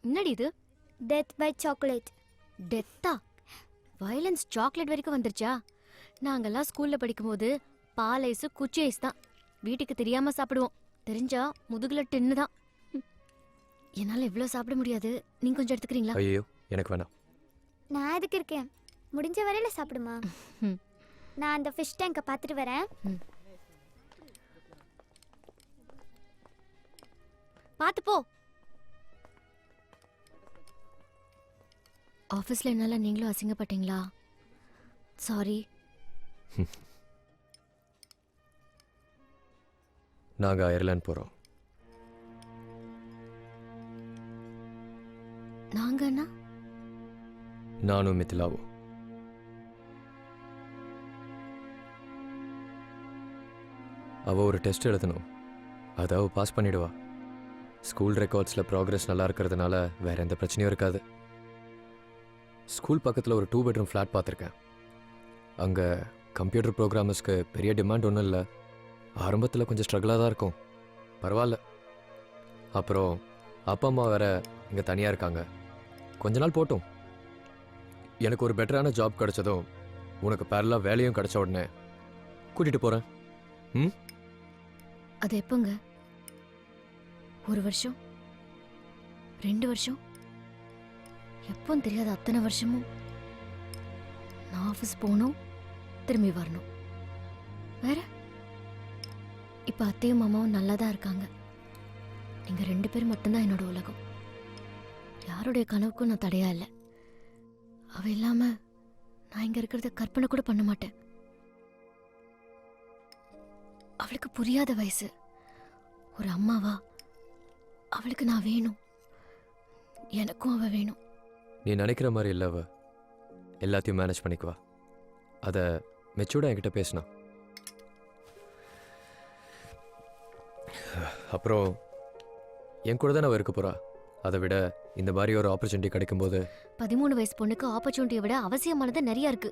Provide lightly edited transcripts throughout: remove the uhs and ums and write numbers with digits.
என்னடி இது? Death by chocolate. டெத்தா? வயலன்ஸ் சாக்லேட் வரைக்கும் வந்துருச்சா? நாங்கெல்லாம் ஸ்கூல்ல படிக்கும்போது பால் ஐஸ் குச்சி ஐஸ் தான். வீட்டுக்கு தெரியாம சாப்பிடுவோம். தெரிஞ்சா முதுகுல டின்னு தான். என்னால இவ்வளவு சாப்பிட முடியாது. நீங்க கொஞ்சம் எடுத்துக்கிறீங்களா? ஐயோ எனக்கு வேணாம். நான் எதுக்கு இருக்கேன்? முடிஞ்ச வரையில சாப்பிடுமா. நான் அந்த ஃபிஷ் டேங்கை பார்த்துட்டு வரேன். பார்த்து போ. ஆஃபீஸில் என்னால நீங்களும் அசிங்கப்பட்டீங்களா? சாரி. நாங்கள் அயர்லாந்து போகிறோம். நாங்கன்னா? நானும் மிथिलाவும். அவள் ஒரு டெஸ்ட் எழுதணும். அதை அவள் பாஸ் பண்ணிடுவா. ஸ்கூல் ரெக்கார்ட்ஸில் ப்ராக்ரஸ் நல்லா இருக்கிறதுனால வேற எந்த பிரச்சனையும் இருக்காது. ஸ்கூல் பக்கத்தில் ஒரு 2 bedroom ஃப்ளாட் பார்த்துருக்கேன். அங்கே கம்ப்யூட்டர் ப்ரோக்ராமர்ஸ்க்கு பெரிய டிமாண்ட் ஒன்றும் இல்லை. ஆரம்பத்தில் கொஞ்சம் ஸ்ட்ரகிளாக தான் இருக்கும். பரவாயில்ல. அப்புறம் அப்பா அம்மா வேற இங்கே தனியாக இருக்காங்க. கொஞ்ச நாள் போட்டும். எனக்கு ஒரு பெட்டரான ஜாப் கிடைச்சதும் உனக்கு பேரலாக வேலையும் கிடைச்ச உடனே கூட்டிகிட்டு போகிறேன். ம், அது எப்போங்க? 1 வருஷம், 2 வருஷம், எப்போன்னு தெரியாத அத்தனை வருஷமும் நான் ஆஃபீஸ் போகணும், திரும்பி வரணும். வேற இப்போ அத்தையும் மாமாவும் நல்லா தான் இருக்காங்க. நீங்கள் 2 பேர் மட்டும்தான் என்னோட உலகம். யாருடைய கனவுக்கும் நான் தடையா இல்லை. அவ இல்லாம நான் இங்க இருக்கிறத கற்பனை கூட பண்ண மாட்டேன். அவளுக்கு புரியாத வயசு. ஒரு அம்மாவா அவளுக்கு நான் வேணும். எனக்கும் அவ வேணும். நீ நினைக்கிற மாதிரி இல்லை. அவ எல்லாத்தையும் மேனேஜ் பண்ணிக்குவா. அதை மெச்சூர்டாக என்கிட்ட பேசினா. அப்புறம் என் கூட தானே அவ இருக்க போறா. அதை விட இந்த மாதிரி ஒரு ஆப்பர்ச்சுனிட்டி கிடைக்கும்போது 13 வயசு பொண்ணுக்கு ஆப்பர்ச்சுனிட்டியை விட அவசியமானது நிறைய இருக்கு.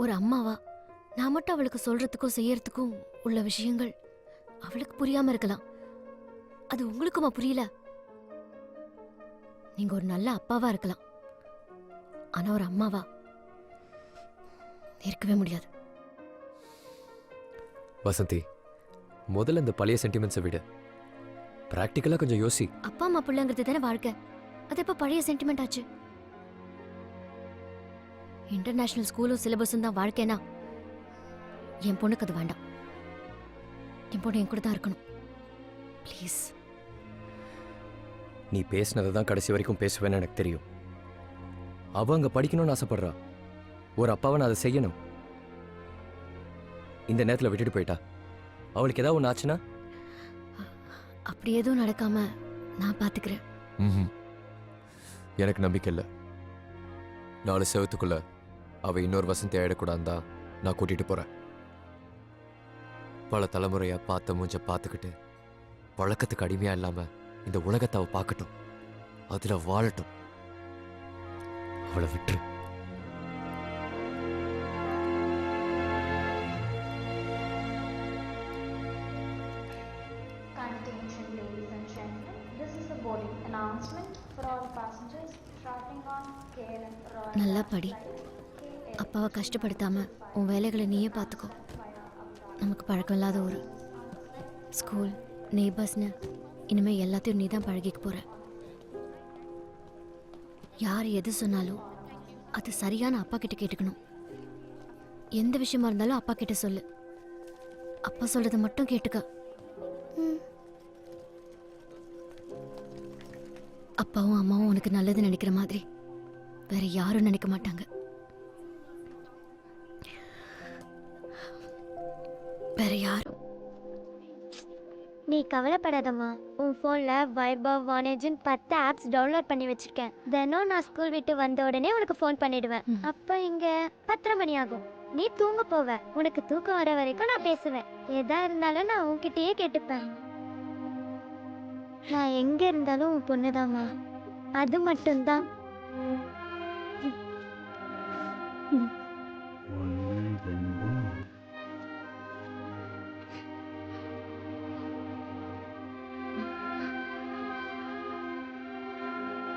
ஒரு அம்மாவா நான் மட்டும் அவளுக்கு சொல்றதுக்கும் செய்யறதுக்கும் உள்ள விஷயங்கள் அவளுக்கு புரியாம இருக்கலாம். அது உங்களுக்குமா புரியல? நீங்க ஒரு நல்ல அப்பாவா இருக்கலாம், ஆனா ஒரு அம்மாவா இருக்கவே முடியாது. வசந்தி, முதல்ல இந்த பழைய சென்டிமெண்ட்ஸை விட பிராக்டிக்கலா கொஞ்சம் யோசி. அப்பா அம்மா பிள்ளைங்கிறது தானே வாழ்க்கை. அது எப்ப பழைய சென்டிமெண்ட் ஆச்சு? இன்டர்நேஷனல் ஸ்கூலும் சிலபஸும் தான் வாழ்க்கைனா என் பொண்ணுக்கு அது வேண்டாம். என் பொண்ணு என் கூட தான் இருக்கணும். ப்ளீஸ். நீ பேசினதை தான் கடைசி வரைக்கும் பேசுவேன்னு எனக்கு தெரியும். அவ அங்க படிக்கணும்னு ஆசைப்படுறா. ஒரு அப்பாவை நான் அதை செய்யணும். இந்த நேரத்தில் விட்டுட்டு போயிட்டா அவளுக்கு ஏதாவது ஒன்று ஆச்சுன்னா? அப்படி எதுவும் நடக்காம நான் பாத்துக்கிறேன். எனக்கு நம்பிக்கை இல்லை. 4 செவத்துக்குள்ள அவ இன்னொரு வசந்தி ஆயிடக்கூடாது தான் நான் கூட்டிட்டு போறேன். பல தலைமுறையா பார்த்த மூஞ்ச பார்த்துக்கிட்டு பழக்கத்துக்கு அடிமையா இல்லாம இந்த உலகத்தை அவ பார்க்கட்டும், அதுல வாழட்டும். அவளை விட்டுரு. நல்லா படி. அப்பாவை கஷ்டப்படுத்தாம உன் வேலைகளை நீயே பார்த்துக்கோ. நமக்கு பழக்கம் இல்லாத ஒரு ஸ்கூல், நெய்பர்ஸ்னு இனிமேல் எல்லாத்தையும் நீ தான் பழகிக்க போற. யார் எது சொன்னாலும் அது சரியான அப்பா கிட்ட கேட்டுக்கணும். எந்த விஷயமா இருந்தாலும் அப்பா கிட்ட சொல்லு. அப்பா சொல்றதை மட்டும் கேட்டுக்க. அப்பாவும் அம்மாவும் உனக்கு நல்லது நினைக்கிற மாதிரி வேற யாரும் நினைக்க மாட்டாங்க. வேற யாரும். நீ கவலைப்படாதம்மா. உன் ஃபோனில் வைபவ், வானேஜ்னு 10 ஆப்ஸ் டவுன்லோட் பண்ணி வச்சுருக்கேன். தினம் நான் ஸ்கூல் விட்டு வந்த உடனே உனக்கு ஃபோன் பண்ணிடுவேன். அப்போ இங்கே 10:30 மணி ஆகும். நீ தூங்க போவ. உனக்கு தூக்கம் வர வரைக்கும் நான் பேசுவேன். எதா இருந்தாலும் நான் உன்கிட்டயே கேட்டுப்பேன். நான் எங்கே இருந்தாலும் உன் பொண்ணுதாம்மா. அது மட்டும்தான்.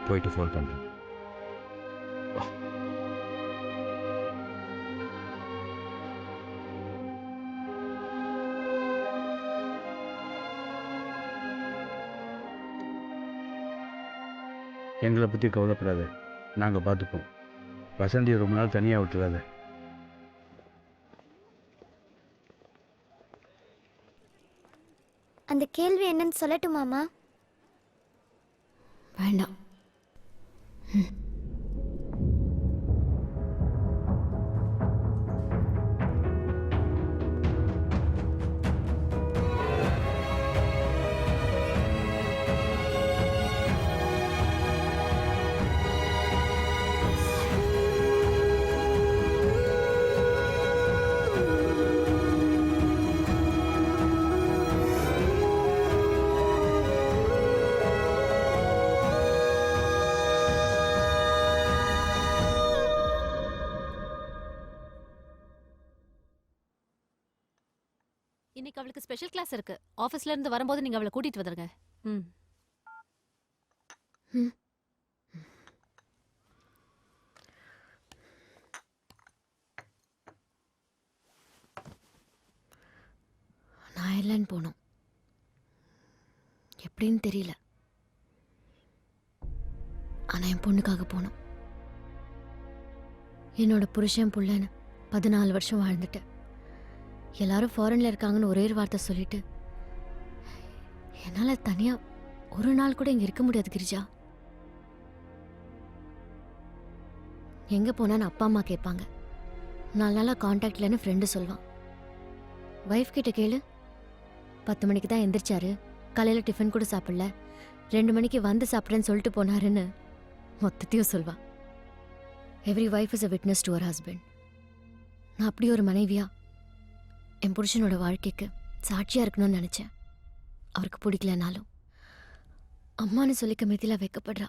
போயிட்டு ஃபோன் பண்ணுறேன். எங்களை பற்றி கவலைப்படாத, நாங்கள் பார்த்துப்போம். வசந்தியை ரொம்ப நாள் தனியாக விட்டுறாத. அந்த கேள்வி என்னன்னு சொல்லட்டுமாமா? வேண்டாம். இன்னைக்கு அவளுக்கு ஸ்பெஷல் கிளாஸ் இருக்கு. ஆபீஸ்ல இருந்து வரும்போது நீங்க அவளை கூட்டிட்டு வந்துருங்க. ம். நான் அயர்லாந்து போனோம். எப்படின்னு தெரியல. ஆனா என் பொண்ணுக்காக போனோம். என்னோட புருஷன் புள்ளன்னு 14 வருஷம் வாழ்ந்துட்டேன். எல்லாரும் ஃபாரின்ல இருக்காங்கன்னு ஒரே ஒரு வார்த்தை சொல்லிட்டு என்னால தனியா ஒரு நாள் கூட இங்க இருக்க முடியாது கிரிஜா. எங்க போனான்னு அப்பா அம்மா கேட்பாங்க. 4 நாளா கான்டாக்ட்லன்னு ஃப்ரெண்டு சொல்வான். வைஃப் கிட்ட கேளு, 10 மணிக்கு தான் எந்திரிச்சாரு, காலையில டிஃபன் கூட சாப்பிடல, 2 மணிக்கு வந்து சாப்பிட்றேன்னு சொல்லிட்டு போனாருன்னு மொத்தத்தையும் சொல்வா. Every wife is a witness to her husband. நான் அப்படி ஒரு மனைவியா என் புருஷனோட வாழ்க்கைக்கு சாட்சியா இருக்கணும்னு நினைச்சேன். அவருக்கு பிடிக்கலனாலும் அம்மான்னு சொல்லிக்க மிதிலா வைக்கப்படுறா.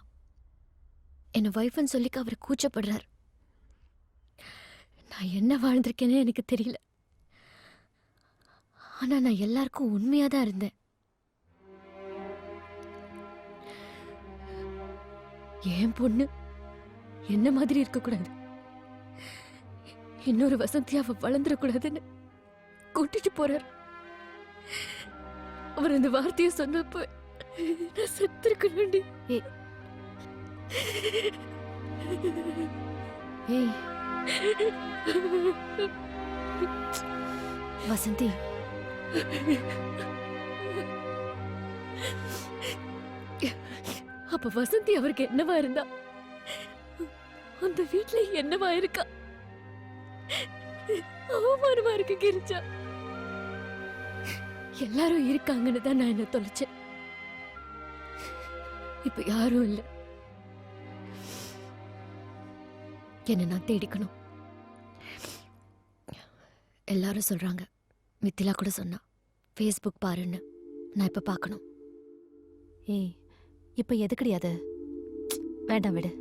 என்ன வைஃப்னு சொல்லிக்க அவர் கூச்சப்படுறார். நான் என்ன வாழ்ந்திருக்கேன்னு எனக்கு தெரியல. ஆனா நான் எல்லாருக்கும் உண்மையா தான் இருந்தேன். என் பொண்ணு என்ன மாதிரி இருக்கக்கூடாது, இன்னொரு வசந்தியாவை வளர்ந்துடக்கூடாதுன்னு கூட்டிட்டு போறார். அவர் அந்த வார்த்தையை சொன்னப்ப நான் செத்துருக்கணும்டி. ஏய் வசந்தி, அப்ப வசந்தி அவருக்கு என்னவா இருந்தா அந்த வீட்ல என்னவா இருக்கா? அவமானமா இருக்கு கிரிஜா. எல்லாரும் இருக்காங்கன்னு தான் நான் என்ன தொலைச்சேன். இப்ப யாரும் இல்ல. என்ன நான் தேடிக்கணும். எல்லாரும் சொல்றாங்க, மித்திலா கூட சொன்னா ஃபேஸ்புக் பாருன்னு. நான் இப்ப பார்க்கணும். ஏய், இப்ப எதுக்குடி அது? வேண்டாம், விடு.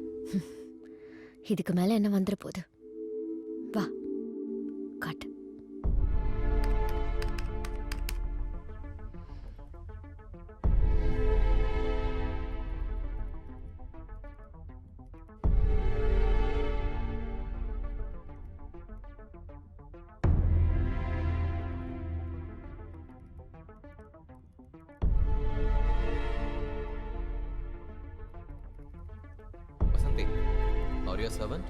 இதுக்கு மேல என்ன வந்துட போகுது? வா காட்டு. Vasanthi, are you a servant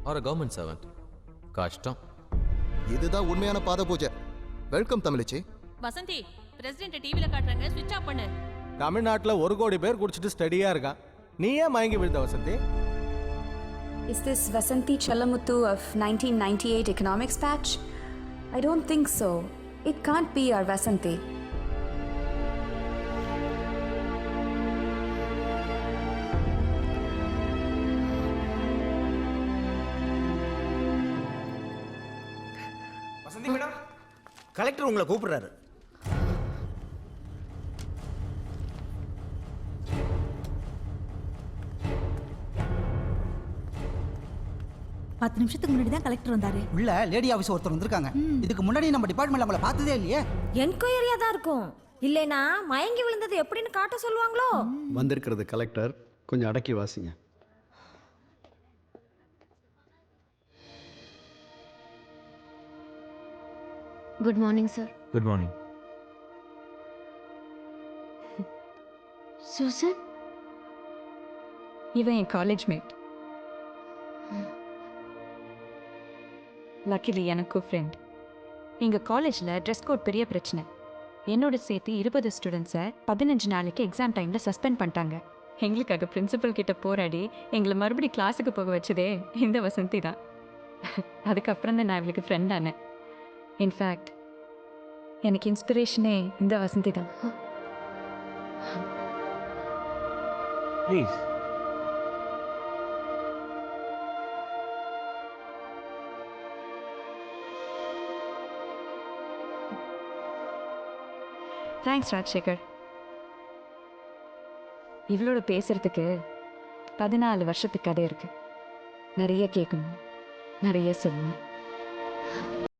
or a government servant? கஷ்டம். இதுதான் உண்மையான பாத பூஜை. வெல்கம் தமிழிச்சி. வசந்தி, பிரசிடென்ட் டிவில காட்டுறாங்க, ஸ்விட்ச் ஆஃப் பண்ணு. தமிழ்நாட்டுல 1 கோடி பேர் குடிச்சிட்டு ஸ்டடியா இருக்கான். நீ ஏன் மயங்கி விழுந்த Vasanthi? Is this Vasanthi Chalamuthu of 1998 economics batch? I don't think so. It can't be our Vasanthi. Vasanthi madam, collector உங்களை கூப்பிடுறாரு. பத்து நிமிஷத்துக்கு முன்னாடி தான் கலெக்டர் வந்தாரு. உள்ள லேடி ஆஃபீஸ் ஒருத்தர் வந்திருக்காங்க. இதுக்கு முன்னாடி நம்ம டிபார்ட்மெண்ட்ல அவங்கள பார்த்ததே இல்லையே. என்கொயரியா தான் இருக்கும். இல்லைனா மயங்கி விழுந்தது எப்படின்னு காட்ட சொல்லுவாங்களோ. வந்திருக்கிறது கலெக்டர், கொஞ்சம் அடக்கி வாசிங்க. Good morning sir. Good morning. Susan, இவன் என் காலேஜ் மேட். லக்கிலி எனக்கும் ஃப்ரெண்ட். எங்கள் காலேஜில் ட்ரெஸ் கோட் பெரிய பிரச்சனை. என்னோட சேர்த்து 20 ஸ்டூடெண்ட்ஸை 15 நாளைக்கு எக்ஸாம் டைமில் சஸ்பெண்ட் பண்ணிட்டாங்க. எங்களுக்காக பிரின்சிபல் கிட்ட போராடி எங்களை மறுபடியும் கிளாஸுக்கு போக வச்சதே இந்த வசந்தி தான். அதுக்கப்புறம் தான் நான் இவளுக்கு ஃப்ரெண்ட் ஆனேன். இன்ஃபேக்ட் எனக்கு இன்ஸ்பிரேஷனே இந்த வசந்தி தான். ப்ளீஸ். தேங்க்ஸ் ராஜசேகர். இவளோட பேசுறதுக்கு 14 வருஷத்துக்கு கதை இருக்கு. நிறைய கேட்கணும், நிறைய சொல்லணும்.